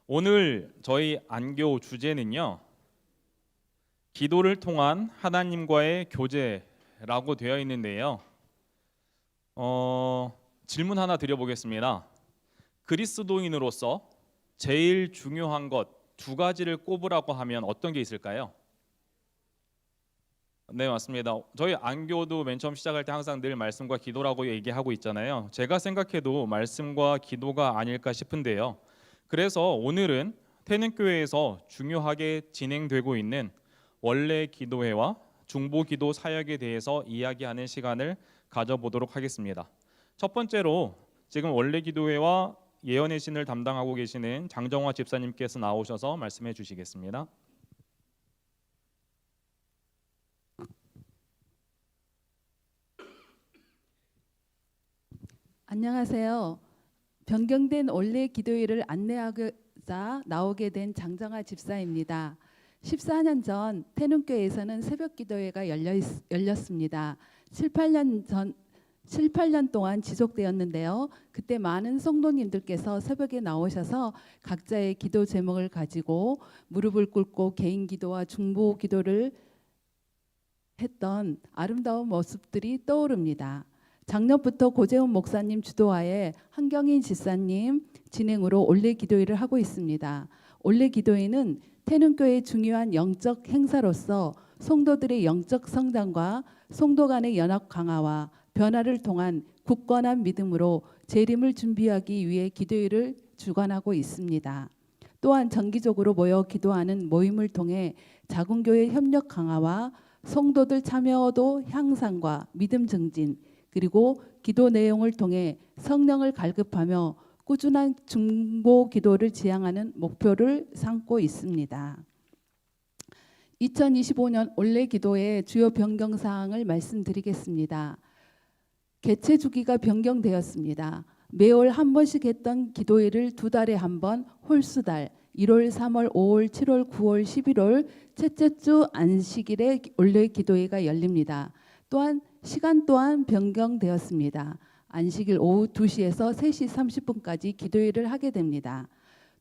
오늘 저희 안교 주제는요, 기도를 통한 하나님과의 교제라고 되어 있는데요. 질문 하나 드려보겠습니다. 그리스도인으로서 제일 중요한 것 두 가지를 꼽으라고 하면 어떤 게 있을까요? 네, 맞습니다. 저희 안교도 맨 처음 시작할 때 항상 늘 말씀과 기도라고 얘기하고 있잖아요. 제가 생각해도 말씀과 기도가 아닐까 싶은데요. 그래서 오늘은 태능교회에서 중요하게 진행되고 있는 원래 기도회와 중보 기도 사역에 대해서 이야기하는 시간을 가져보도록 하겠습니다. 첫 번째로 지금 원래 기도회와 예언의 신을 담당하고 계시는 장정화 집사님께서 나오셔서 말씀해 주시겠습니다. 안녕하세요. 변경된 원래 기도회를 안내하고자 나오게 된 장정아 집사입니다. 14년 전 태능교회에서는 새벽 기도회가 열렸습니다. 7, 8년 동안 지속되었는데요. 그때 많은 성도님들께서 새벽에 나오셔서 각자의 기도 제목을 가지고 무릎을 꿇고 개인 기도와 중보 기도를 했던 아름다운 모습들이 떠오릅니다. 작년부터 고재훈 목사님 주도하에 한경인 집사님 진행으로 올레 기도회를 하고 있습니다. 올레 기도회는 태능교회의 중요한 영적 행사로서 성도들의 영적 성장과 성도 간의 연합 강화와 변화를 통한 굳건한 믿음으로 재림을 준비하기 위해 기도회를 주관하고 있습니다. 또한 정기적으로 모여 기도하는 모임을 통해 자궁교회 협력 강화와 성도들 참여도 향상과 믿음 증진, 그리고 기도 내용을 통해 성령을 갈급하며 꾸준한 중보 기도를 지향하는 목표를 삼고 있습니다. 2025년 올레 기도의 주요 변경 사항을 말씀드리겠습니다. 개최 주기가 변경되었습니다. 매월 한 번씩 했던 기도회를 두 달에 한 번 홀수달 1월, 3월, 5월, 7월, 9월, 11월 첫째 주 안식일에 올레 기도회가 열립니다. 또한 시간 또한 변경되었습니다. 안식일 오후 2시에서 3시 30분까지 기도회를 하게 됩니다.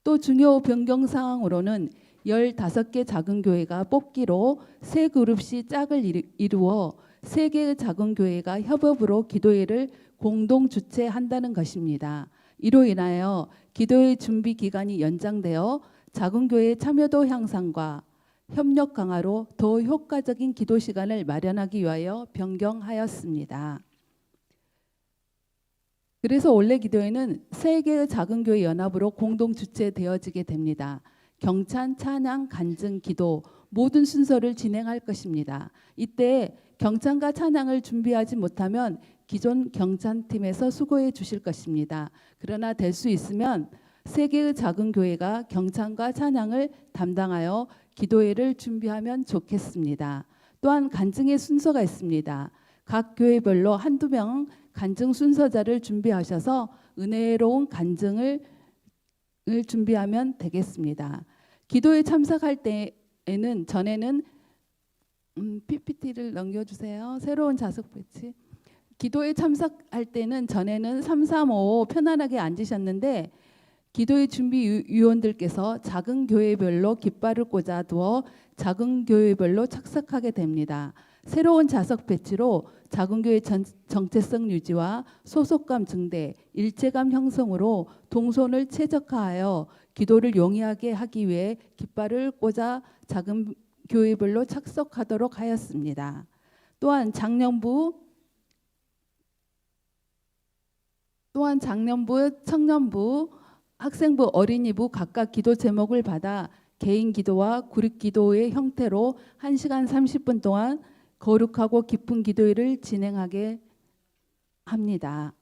또 중요 변경 사항으로는 15개 작은 교회가 뽑기로 3그룹씩 짝을 이루어 3개의 작은 교회가 협업으로 기도회를 공동 주최한다는 것입니다. 이로 인하여 기도회 준비 기간이 연장되어 작은 교회의 참여도 향상과 협력 강화로 더 효과적인 기도 시간을 마련하기 위하여 변경하였습니다. 그래서 원래 기도회는 3개의 작은 교회 연합으로 공동 주최되어지게 됩니다. 경찬, 찬양, 간증, 기도 모든 순서를 진행할 것입니다. 이때 경찬과 찬양을 준비하지 못하면 기존 경찬팀에서 수고해 주실 것입니다. 그러나 될 수 있으면 3개의 작은 교회가 경찬과 찬양을 담당하여 기도회를 준비하면 좋겠습니다. 또한 간증의 순서가 있습니다. 각 교회별로 한두 명 간증 순서자를 준비하셔서 은혜로운 간증을 준비하면 되겠습니다. 기도에 참석할 때에는 전에는 PPT를 넘겨주세요. 새로운 좌석 배치. 기도에 참석할 때는 전에는 3, 3, 5 편안하게 앉으셨는데 기도의 준비 위원들께서 작은 교회별로 깃발을 꽂아두어 작은 교회별로 착석하게 됩니다. 새로운 좌석 배치로 작은 교회 정체성 유지와 소속감 증대, 일체감 형성으로 동선을 최적화하여 기도를 용이하게 하기 위해 깃발을 꽂아 작은 교회별로 착석하도록 하였습니다. 또한 장년부, 청년부, 학생부, 어린이부 각각 기도 제목을 받아 개인 기도와 그룹 기도의 형태로 1시간 30분 동안 거룩하고 깊은 기도회를 진행하게 합니다.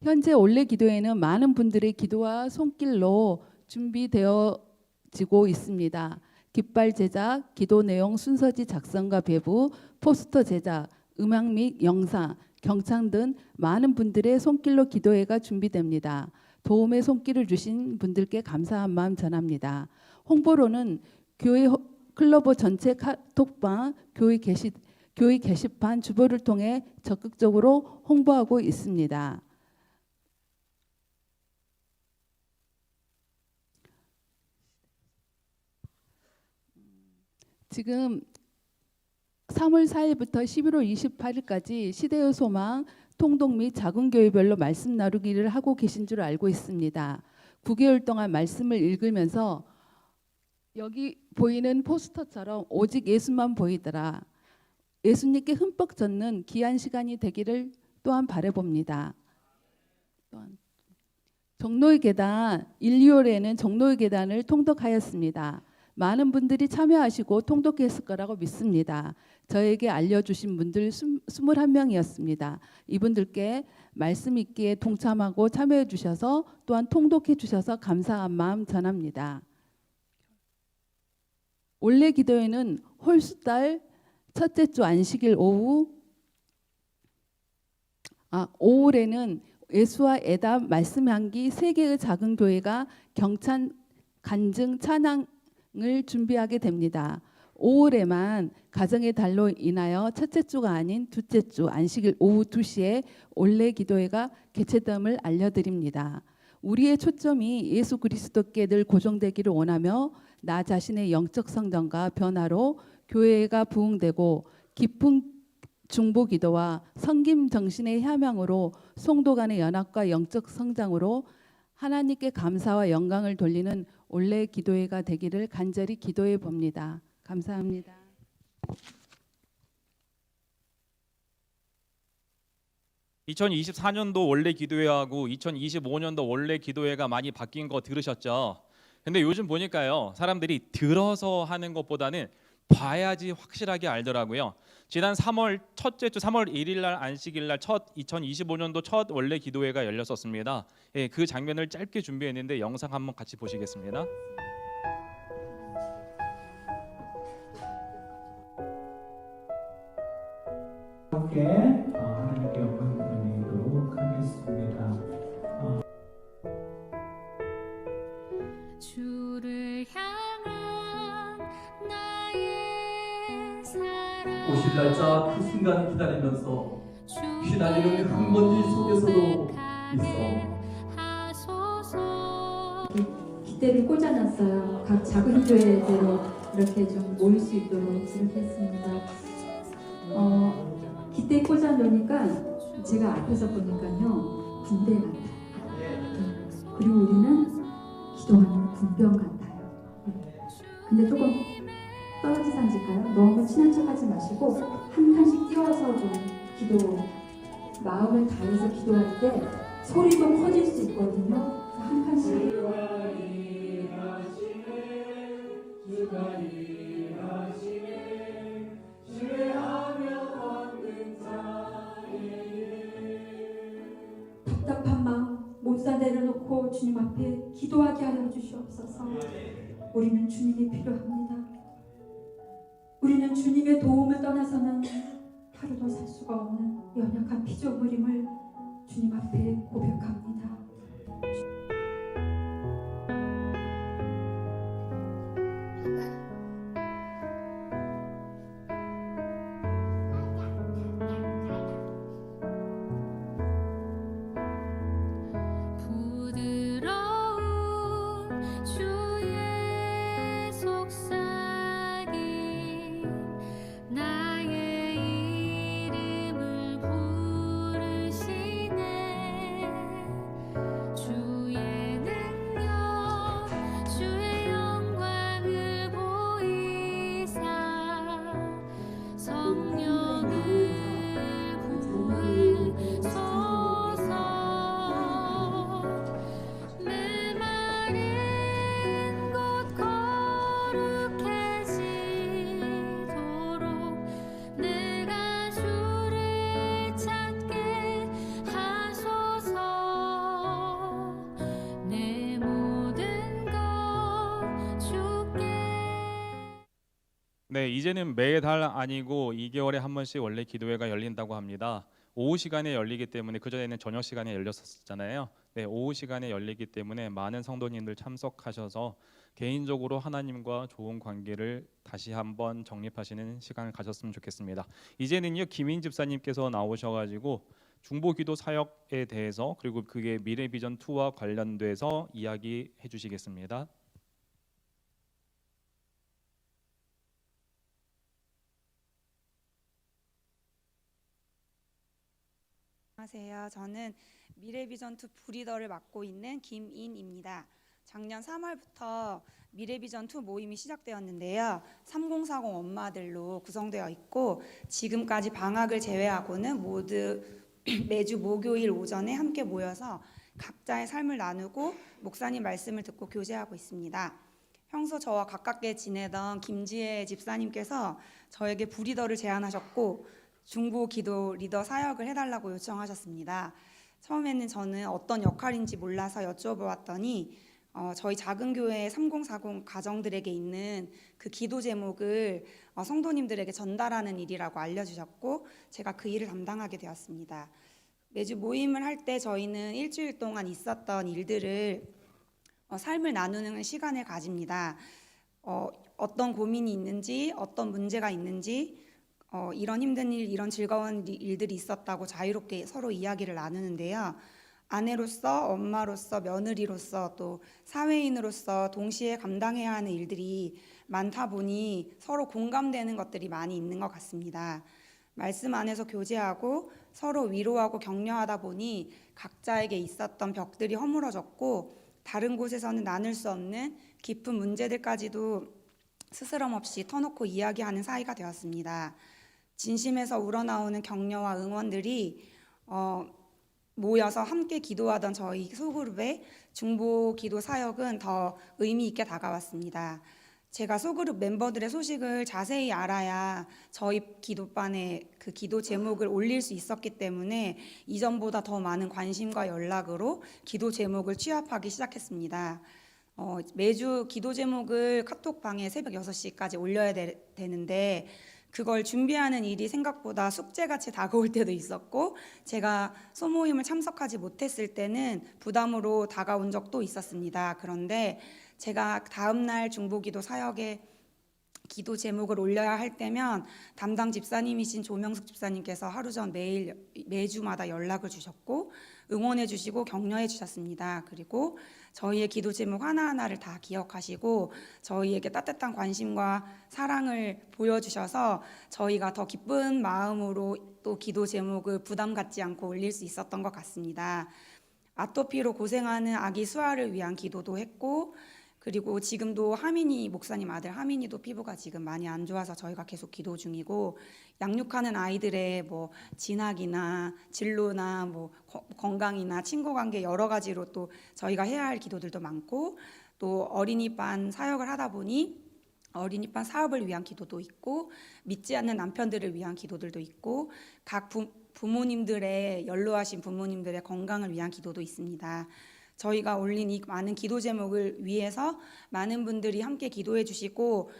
현재 올레 기도회는 많은 분들의 기도와 손길로 준비되어지고 있습니다. 깃발 제작, 기도 내용 순서지 작성과 배부, 포스터 제작, 음악 및 영상, 경창 등 많은 분들의 손길로 기도회가 준비됩니다. 도움의 손길을 주신 분들께 감사한 마음 전합니다. 홍보로는 교회 클로버 전체 카톡방, 교회 게시판 주보를 통해 적극적으로 홍보하고 있습니다. 지금 3월 4일부터 11월 28일까지 시대의 소망 통독 및 작은 교회별로 말씀 나누기를 하고 계신 줄 알고 있습니다. 9개월 동안 말씀을 읽으면서 여기 보이는 포스터처럼 오직 예수만 보이더라. 예수님께 흠뻑 젖는 귀한 시간이 되기를 또한 바라봅니다. 또한 종로의 계단 1, 2월에는 종로의 계단을 통독하였습니다. 많은 분들이 참여하시고 통독했을 거라고 믿습니다. 저에게 알려주신 분들 21명이었습니다. 이분들께 말씀 있기에 동참하고 참여해 주셔서 또한 통독해 주셔서 감사한 마음 전합니다. 올해 기도회는 홀수달 첫째 주 안식일 오후 5월에는 예수와 애답 말씀 향기 3개의 작은 교회가 경찬 간증 찬양을 준비하게 됩니다. 5월에만 가정의 달로 인하여 첫째 주가 아닌 둘째 주 안식일 오후 2시에 올레 기도회가 개최됨을 알려드립니다. 우리의 초점이 예수 그리스도께 늘 고정되기를 원하며 나 자신의 영적 성장과 변화로 교회가 부흥되고 깊은 중보 기도와 섬김 정신의 향양으로 성도 간의 연합과 영적 성장으로 하나님께 감사와 영광을 돌리는 올레 기도회가 되기를 간절히 기도해 봅니다. 감사합니다. (2024년도) 원래 기도회하고 2025년도 원래 기도회가 많이 바뀐 거 들으셨죠? 근데 요즘 보니까요, 사람들이 들어서 하는 것보다는 봐야지 확실하게 알더라고요. 지난 3월 첫째 주 3월 1일 날 안식일 날 첫 2025년도 첫 원래 기도회가 열렸었습니다. 예, 그 장면을 짧게 준비했는데 영상 한번 같이 보시겠습니다. 함께 하나님께 영광 돌리도록 하겠습니다. 주를 향한 나의 사랑 오실 날짜 그 순간을 기다리면서 휘날리는 흙먼지 속에서도 있어. 기대를 꽂아놨어요. 각 작은 교회대로 이렇게 좀 모일 수 있도록 이렇게 했습니다. 기대 꽂아놓으니까 제가 앞에서 보니까요, 군대 같아요. 그리고 우리는 기도하는 군병 같아요. 근데 조금 떨어져서 앉을까요? 너무 친한 척하지 마시고 한 칸씩 띄워서 좀 기도, 마음을 다해서 기도할 때 소리도 커질 수 있거든요. 한 칸씩. 답답한 마음 못사 내려놓고 주님 앞에 기도하게 하여 주시옵소서. 우리는 주님이 필요합니다. 우리는 주님의 도움을 떠나서는 하루도 살 수가 없는 연약한 피조물임을 주님 앞에 고백합니다. 부드러운 주의 속삭임 나의 이름을 부르시네. 주의 능력 주의 영광을 보이사 성령을 부으소서. 내 마른 곳 거룩해지도록 내가 주를 찾게 하소서. 내 모든 것 주께. 네, 이제는 매달 아니고 2개월에 한 번씩 원래 기도회가 열린다고 합니다. 오후 시간에 열리기 때문에 그전에는 저녁 시간에 열렸었잖아요. 네, 오후 시간에 열리기 때문에 많은 성도님들 참석하셔서 개인적으로 하나님과 좋은 관계를 다시 한번 정립하시는 시간을 가졌으면 좋겠습니다. 이제는요, 김인 집사님께서 나오셔가지고 중보기도 사역에 대해서 그리고 그게 미래비전 2와 관련돼서 이야기해 주시겠습니다. 안녕하세요. 저는 미래비전2 브리더를 맡고 있는 김인입니다. 작년 3월부터 미래비전2 모임이 시작되었는데요. 3040 엄마들로 구성되어 있고 지금까지 방학을 제외하고는 모두 매주 목요일 오전에 함께 모여서 각자의 삶을 나누고 목사님 말씀을 듣고 교제하고 있습니다. 평소 저와 가깝게 지내던 김지혜 집사님께서 저에게 브리더를 제안하셨고 중보 기도 리더 사역을 해달라고 요청하셨습니다. 처음에는 저는 어떤 역할인지 몰라서 여쭤보았더니 저희 작은 교회 3040 가정들에게 있는 그 기도 제목을 성도님들에게 전달하는 일이라고 알려주셨고 제가 그 일을 담당하게 되었습니다. 매주 모임을 할 때 저희는 일주일 동안 있었던 일들을 삶을 나누는 시간을 가집니다. 어떤 고민이 있는지 어떤 문제가 있는지 이런 힘든 일, 이런 즐거운 일들이 있었다고 자유롭게 서로 이야기를 나누는데요. 아내로서, 엄마로서, 며느리로서 또 사회인으로서 동시에 감당해야 하는 일들이 많다 보니 서로 공감되는 것들이 많이 있는 것 같습니다. 말씀 안에서 교제하고 서로 위로하고 격려하다 보니 각자에게 있었던 벽들이 허물어졌고 다른 곳에서는 나눌 수 없는 깊은 문제들까지도 스스럼 없이 터놓고 이야기하는 사이가 되었습니다. 진심에서 우러나오는 격려와 응원들이 모여서 함께 기도하던 저희 소그룹의 중보 기도 사역은 더 의미 있게 다가왔습니다. 제가 소그룹 멤버들의 소식을 자세히 알아야 저희 기도반에 그 기도 제목을 올릴 수 있었기 때문에 이전보다 더 많은 관심과 연락으로 기도 제목을 취합하기 시작했습니다. 매주 기도 제목을 카톡방에 새벽 6시까지 올려야 되는데 그걸 준비하는 일이 생각보다 숙제같이 다가올 때도 있었고 제가 소모임을 참석하지 못했을 때는 부담으로 다가온 적도 있었습니다. 그런데 제가 다음날 중보기도 사역에 기도 제목을 올려야 할 때면 담당 집사님이신 조명숙 집사님께서 하루 전 매주마다 연락을 주셨고 응원해 주시고 격려해 주셨습니다. 그리고 저희의 기도 제목 하나하나를 다 기억하시고 저희에게 따뜻한 관심과 사랑을 보여주셔서 저희가 더 기쁜 마음으로 또 기도 제목을 부담 갖지 않고 올릴 수 있었던 것 같습니다. 아토피로 고생하는 아기 수아를 위한 기도도 했고 그리고 지금도 하민이 목사님 아들 하민이도 피부가 지금 많이 안 좋아서 저희가 계속 기도 중이고 양육하는 아이들의 뭐 진학이나 진로나 뭐 건강이나 친구 관계 여러 가지로 또 저희가 해야 할 기도들도 많고 또 어린이반 사역을 하다 보니 어린이반 사업을 위한 기도도 있고 믿지 않는 남편들을 위한 기도들도 있고 각 부모님들의 연로하신 부모님들의 건강을 위한 기도도 있습니다. 저희가 올린 이 많은 기도 제목을 위해서 많은 분들이 함께 기도해 주시고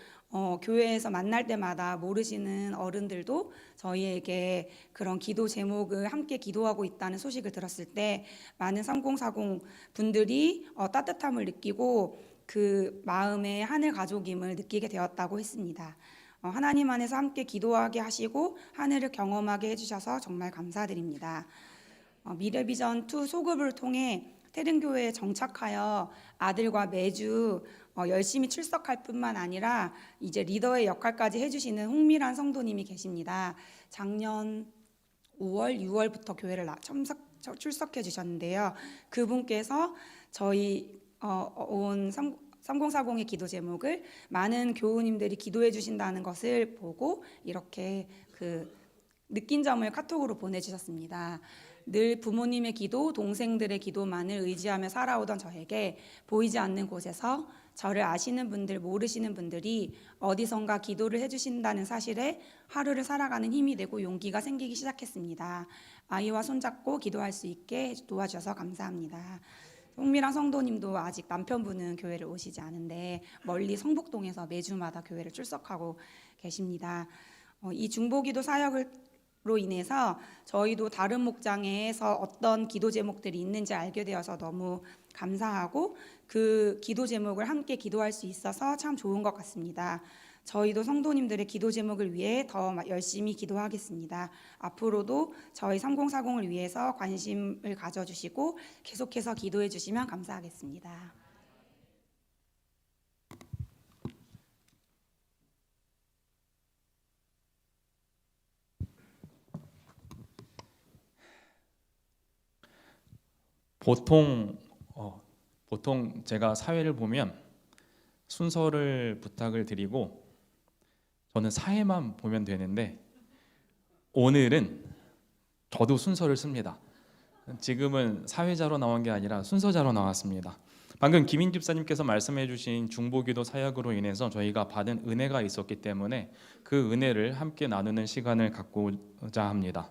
교회에서 만날 때마다 모르시는 어른들도 저희에게 그런 기도 제목을 함께 기도하고 있다는 소식을 들었을 때 많은 3040 분들이 따뜻함을 느끼고 그 마음의 하늘 가족임을 느끼게 되었다고 했습니다. 하나님 안에서 함께 기도하게 하시고 하늘을 경험하게 해주셔서 정말 감사드립니다. 미래비전2 소급을 통해 태릉교회에 정착하여 아들과 매주 열심히 출석할 뿐만 아니라 이제 리더의 역할까지 해주시는 홍미란 성도님이 계십니다. 작년 5월, 6월부터 교회를 출석해 주셨는데요. 그분께서 저희 온 3040의 기도 제목을 많은 교우님들이 기도해 주신다는 것을 보고 이렇게 그 느낀 점을 카톡으로 보내주셨습니다. 늘 부모님의 기도, 동생들의 기도만을 의지하며 살아오던 저에게 보이지 않는 곳에서 저를 아시는 분들, 모르시는 분들이 어디선가 기도를 해주신다는 사실에 하루를 살아가는 힘이 되고 용기가 생기기 시작했습니다. 아이와 손잡고 기도할 수 있게 도와주셔서 감사합니다. 홍미랑 성도님도 아직 남편분은 교회를 오시지 않은데 멀리 성북동에서 매주마다 교회를 출석하고 계십니다. 이 중보기도 사역으로 인해서 저희도 다른 목장에서 어떤 기도 제목들이 있는지 알게 되어서 너무 감사하고 그 기도 제목을 함께 기도할 수 있어서 참 좋은 것 같습니다. 저희도 성도님들의 기도 제목을 위해 더 열심히 기도하겠습니다. 앞으로도 저희 3040을 위해서 관심을 가져주시고 계속해서 기도해 주시면 감사하겠습니다. 보통 제가 사회를 보면 순서를 부탁을 드리고 저는 사회만 보면 되는데 오늘은 저도 순서를 씁니다. 지금은 사회자로 나온 게 아니라 순서자로 나왔습니다. 방금 김인 집사님께서 말씀해주신 중보기도 사역으로 인해서 저희가 받은 은혜가 있었기 때문에 그 은혜를 함께 나누는 시간을 갖고자 합니다.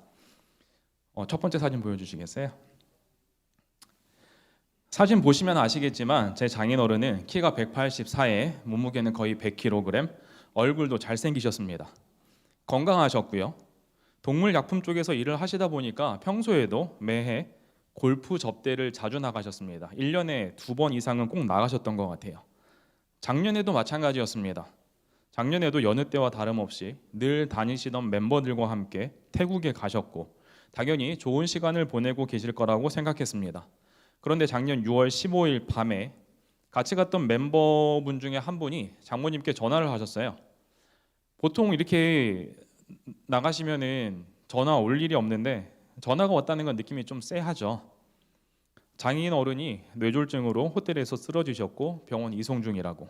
첫 번째 사진 보여주시겠어요? 사진 보시면 아시겠지만 제 장인어른은 키가 184에 몸무게는 거의 100kg, 얼굴도 잘생기셨습니다. 건강하셨고요. 동물약품 쪽에서 일을 하시다 보니까 평소에도 매해 골프 접대를 자주 나가셨습니다. 1년에 2번 이상은 꼭 나가셨던 것 같아요. 작년에도 마찬가지였습니다. 작년에도 여느 때와 다름없이 늘 다니시던 멤버들과 함께 태국에 가셨고 당연히 좋은 시간을 보내고 계실 거라고 생각했습니다. 그런데 작년 6월 15일 밤에 같이 갔던 멤버분 중에 한 분이 장모님께 전화를 하셨어요. 보통 이렇게 나가시면은 전화 올 일이 없는데 전화가 왔다는 건 느낌이 좀 쎄하죠. 장인 어른이 뇌졸중으로 호텔에서 쓰러지셨고 병원 이송 중이라고.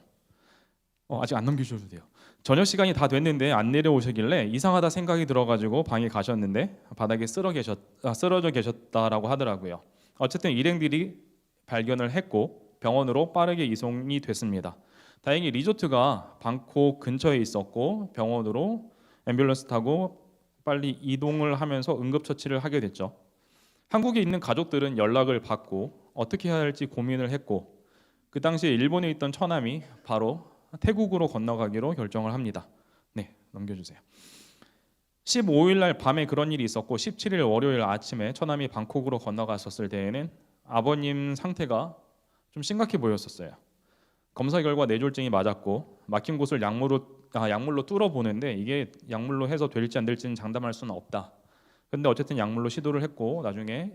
아직 안 넘기셔도 돼요. 저녁 시간이 다 됐는데 안 내려오시길래 이상하다 생각이 들어가지고 방에 가셨는데 바닥에 쓰러져 계셨다라고 하더라고요. 어쨌든 일행들이 발견을 했고 병원으로 빠르게 이송이 됐습니다. 다행히 리조트가 방콕 근처에 있었고 병원으로 앰뷸런스 타고 빨리 이동을 하면서 응급처치를 하게 됐죠. 한국에 있는 가족들은 연락을 받고 어떻게 해야 할지 고민을 했고 그 당시에 일본에 있던 처남이 바로 태국으로 건너가기로 결정을 합니다. 네, 넘겨주세요. 15일 날 밤에 그런 일이 있었고 17일 월요일 아침에 처남이 방콕으로 건너갔었을 때에는 아버님 상태가 좀 심각해 보였었어요. 검사 결과 뇌졸중이 맞았고 막힌 곳을 약물로 뚫어보는데 이게 약물로 해서 될지 안 될지는 장담할 수는 없다. 근데 어쨌든 약물로 시도를 했고 나중에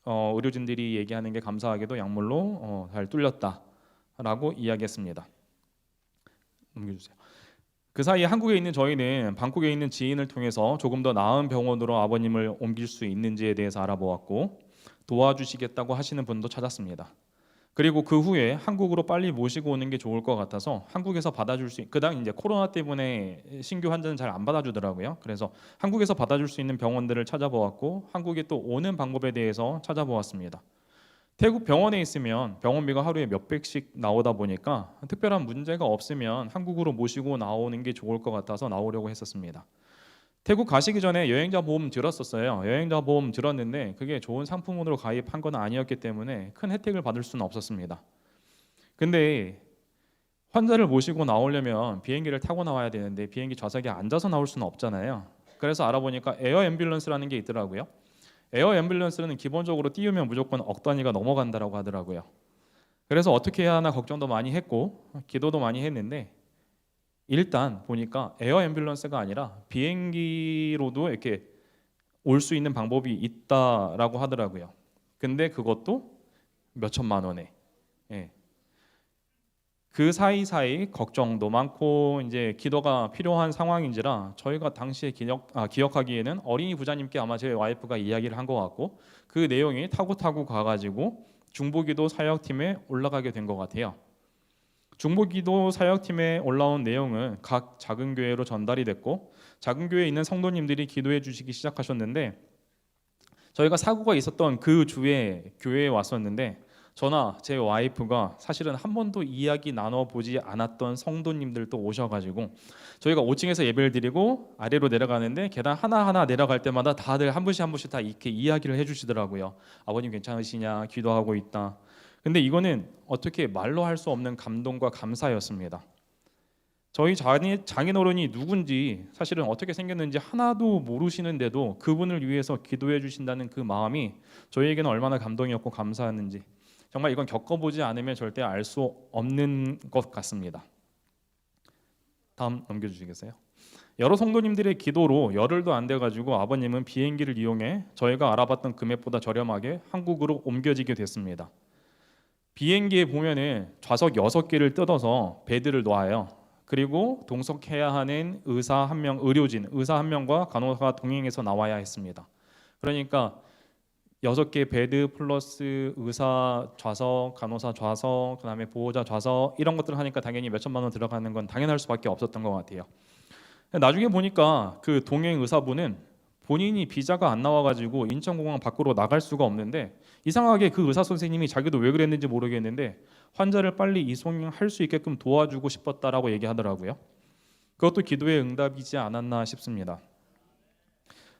의료진들이 얘기하는 게 감사하게도 약물로 잘 뚫렸다라고 이야기했습니다. 넘겨주세요. 그 사이에 한국에 있는 저희는 방콕에 있는 지인을 통해서 조금 더 나은 병원으로 아버님을 옮길 수 있는지에 대해서 알아보았고 도와주시겠다고 하시는 분도 찾았습니다. 그리고 그 후에 한국으로 빨리 모시고 오는 게 좋을 것 같아서 한국에서 받아줄 수 그당 이제 코로나 때문에 신규 환자는 잘 안 받아주더라고요. 그래서 한국에서 받아줄 수 있는 병원들을 찾아보았고 한국에 또 오는 방법에 대해서 찾아보았습니다. 태국 병원에 있으면 병원비가 하루에 몇백씩 나오다 보니까 특별한 문제가 없으면 한국으로 모시고 나오는 게 좋을 것 같아서 나오려고 했었습니다. 태국 가시기 전에 여행자 보험 들었었어요. 여행자 보험 들었는데 그게 좋은 상품으로 가입한 건 아니었기 때문에 큰 혜택을 받을 수는 없었습니다. 근데 환자를 모시고 나오려면 비행기를 타고 나와야 되는데 비행기 좌석에 앉아서 나올 수는 없잖아요. 그래서 알아보니까 에어 앰뷸런스라는 게 있더라고요. 에어 앰뷸런스는 기본적으로 띄우면 무조건 억 단위가 넘어간다라고 하더라고요. 그래서 어떻게 해야 하나 걱정도 많이 했고 기도도 많이 했는데 일단 보니까 에어 앰뷸런스가 아니라 비행기로도 이렇게 올 수 있는 방법이 있다라고 하더라고요. 근데 그것도 몇 천만 원에. 예. 그 사이사이 걱정도 많고 이제 기도가 필요한 상황인지라 저희가 당시에 기억하기에는 어린이 부자님께 아마 제 와이프가 이야기를 한 것 같고 그 내용이 타고 가가지고 중보기도 사역팀에 올라가게 된 것 같아요. 중보기도 사역팀에 올라온 내용은 각 작은 교회로 전달이 됐고 작은 교회에 있는 성도님들이 기도해 주시기 시작하셨는데 저희가 사고가 있었던 그 주에 교회에 왔었는데 저나 제 와이프가 사실은 한 번도 이야기 나눠보지 않았던 성도님들도 오셔가지고 저희가 5층에서 예배를 드리고 아래로 내려가는데 계단 하나하나 내려갈 때마다 다들 한 분씩 다 이렇게 이야기를 해주시더라고요. 아버님 괜찮으시냐? 기도하고 있다. 근데 이거는 어떻게 말로 할 수 없는 감동과 감사였습니다. 저희 장인어른이 누군지 사실은 어떻게 생겼는지 하나도 모르시는데도 그분을 위해서 기도해 주신다는 그 마음이 저희에게는 얼마나 감동이었고 감사했는지 정말 이건 겪어보지 않으면 절대 알 수 없는 것 같습니다. 다음 넘겨주시겠어요? 여러 성도님들의 기도로 열흘도 안 돼가지고 아버님은 비행기를 이용해 저희가 알아봤던 금액보다 저렴하게 한국으로 옮겨지게 됐습니다. 비행기에 보면은 좌석 6개를 뜯어서 베드를 놓아요. 그리고 동석해야 하는 의사 한 명과 간호사가 동행해서 나와야 했습니다. 그러니까 6개 베드 플러스 의사 좌석, 간호사 좌석, 그다음에 보호자 좌석 이런 것들을 하니까 당연히 몇 천만 원 들어가는 건 당연할 수밖에 없었던 것 같아요. 나중에 보니까 그 동행 의사분은 본인이 비자가 안 나와가지고 인천공항 밖으로 나갈 수가 없는데 이상하게 그 의사 선생님이 자기도 왜 그랬는지 모르겠는데 환자를 빨리 이송할 수 있게끔 도와주고 싶었다라고 얘기하더라고요. 그것도 기도의 응답이지 않았나 싶습니다.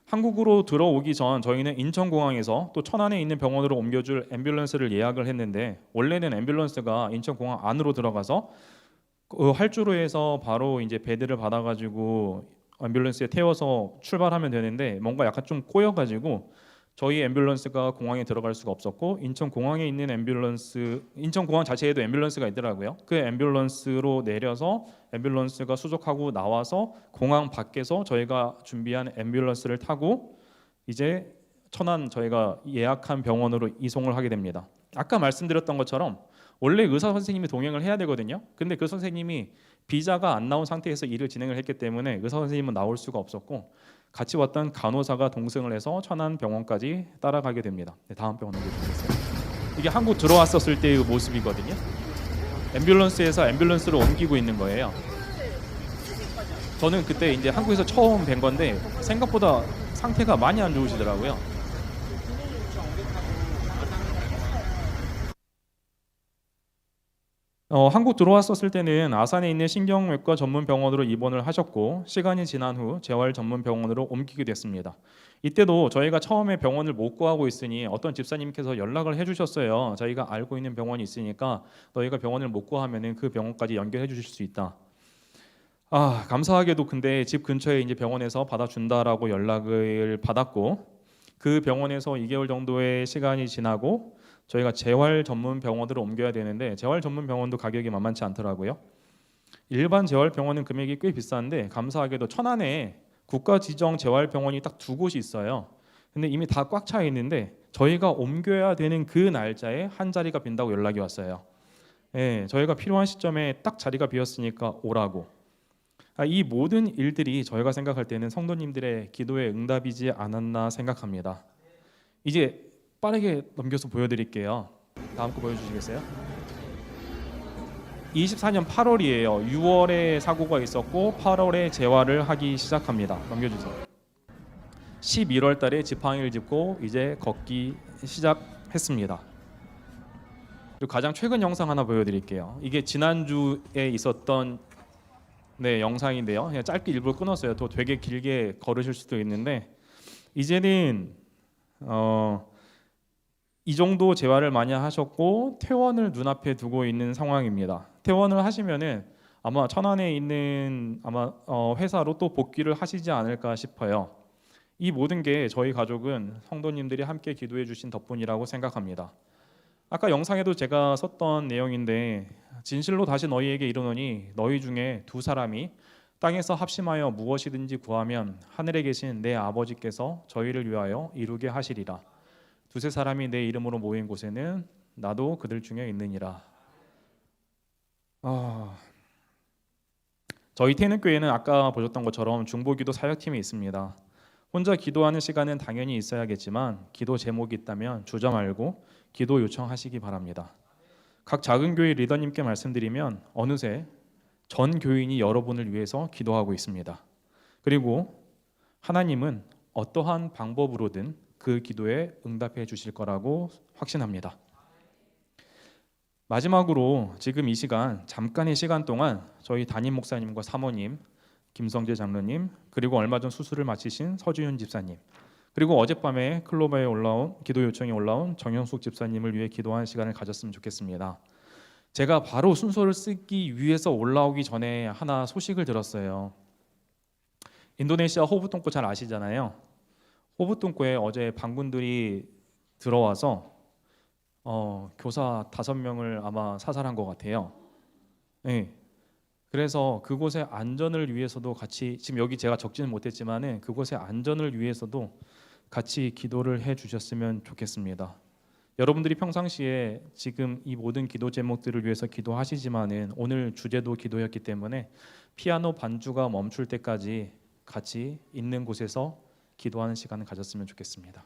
한국으로 들어오기 전 저희는 인천공항에서 또 천안에 있는 병원으로 옮겨줄 앰뷸런스를 예약을 했는데 원래는 앰뷸런스가 인천공항 안으로 들어가서 그 활주로에서 바로 이제 배드를 받아가지고 앰뷸런스에 태워서 출발하면 되는데 뭔가 약간 좀 꼬여가지고 저희 앰뷸런스가 공항에 들어갈 수가 없었고 인천공항에 있는 앰뷸런스, 인천공항 자체에도 앰뷸런스가 있더라고요. 그 앰뷸런스로 내려서 앰뷸런스가 수속하고 나와서 공항 밖에서 저희가 준비한 앰뷸런스를 타고 이제 천안 저희가 예약한 병원으로 이송을 하게 됩니다. 아까 말씀드렸던 것처럼 원래 의사 선생님이 동행을 해야 되거든요. 근데 그 선생님이 비자가 안 나온 상태에서 일을 진행을 했기 때문에 의사 선생님은 나올 수가 없었고 같이 왔던 간호사가 동승을 해서 천안 병원까지 따라가게 됩니다. 네, 다음 병원 넘겨주세요. 이게 한국 들어왔었을 때의 모습이거든요. 앰뷸런스에서 앰뷸런스를 옮기고 있는 거예요. 저는 그때 이제 한국에서 처음 뵌 건데 생각보다 상태가 많이 안 좋으시더라고요. 한국 들어왔었을 때는 아산에 있는 신경외과 전문 병원으로 입원을 하셨고 시간이 지난 후 재활 전문 병원으로 옮기게 됐습니다. 이때도 저희가 처음에 병원을 못 구하고 있으니 어떤 집사님께서 연락을 해주셨어요. 저희가 알고 있는 병원이 있으니까 너희가 병원을 못 구하면은 그 병원까지 연결해 주실 수 있다. 감사하게도 근데 집 근처에 이제 병원에서 받아준다라고 연락을 받았고 그 병원에서 2개월 정도의 시간이 지나고 저희가 재활 전문 병원으로 옮겨야 되는데 재활 전문 병원도 가격이 만만치 않더라고요. 일반 재활 병원은 금액이 꽤 비싼데 감사하게도 천안에 국가 지정 재활 병원이 딱 2곳이 있어요. 근데 이미 다 꽉 차 있는데 저희가 옮겨야 되는 그 날짜에 한 자리가 빈다고 연락이 왔어요. 네, 저희가 필요한 시점에 딱 자리가 비었으니까 오라고. 이 모든 일들이 저희가 생각할 때는 성도님들의 기도의 응답이지 않았나 생각합니다. 이제 빠르게 넘겨서 보여드릴게요. 다음 거 보여주시겠어요? 24년 8월이에요. 6월에 사고가 있었고 8월에 재활을 하기 시작합니다. 넘겨주세요. 11월 달에 지팡이를 짚고 이제 걷기 시작했습니다. 그리고 가장 최근 영상 하나 보여드릴게요. 이게 지난주에 있었던 영상인데요. 그냥 짧게 일부러 끊었어요. 또 되게 길게 걸으실 수도 있는데 이제는 이 정도 재활을 많이 하셨고 퇴원을 눈앞에 두고 있는 상황입니다. 퇴원을 하시면은 아마 천안에 있는 회사로 또 복귀를 하시지 않을까 싶어요. 이 모든 게 저희 가족은 성도님들이 함께 기도해 주신 덕분이라고 생각합니다. 아까 영상에도 제가 썼던 내용인데 진실로 다시 너희에게 이르노니 너희 중에 2사람이 땅에서 합심하여 무엇이든지 구하면 하늘에 계신 내 아버지께서 저희를 위하여 이루게 하시리라. 2-3사람이 내 이름으로 모인 곳에는 나도 그들 중에 있느니라. 저희 태능교회는 아까 보셨던 것처럼 중보기도 사역팀이 있습니다. 혼자 기도하는 시간은 당연히 있어야겠지만 기도 제목이 있다면 주저 말고 기도 요청하시기 바랍니다. 각 작은 교회 리더님께 말씀드리면 어느새 전 교인이 여러분을 위해서 기도하고 있습니다. 그리고 하나님은 어떠한 방법으로든 그 기도에 응답해 주실 거라고 확신합니다. 마지막으로 지금 이 시간 잠깐의 시간 동안 저희 담임 목사님과 사모님, 김성재 장로님, 그리고 얼마 전 수술을 마치신 서주윤 집사님, 그리고 어젯밤에 클로버에 올라온 기도 요청이 올라온 정영숙 집사님을 위해 기도하는 시간을 가졌으면 좋겠습니다. 제가 바로 순서를 쓰기 위해서 올라오기 전에 하나 소식을 들었어요. 인도네시아 호부통코 잘 아시잖아요. 호부통코에 어제 반군들이 들어와서 교사 5명을 아마 사살한 것 같아요. 네. 그래서 그곳의 안전을 위해서도 같이, 지금 여기 제가 적지는 못했지만은 그곳의 안전을 위해서도 같이 기도를 해 주셨으면 좋겠습니다. 여러분들이 평상시에 지금 이 모든 기도 제목들을 위해서 기도하시지만은 오늘 주제도 기도였기 때문에 피아노 반주가 멈출 때까지 같이 있는 곳에서 기도하는 시간을 가졌으면 좋겠습니다.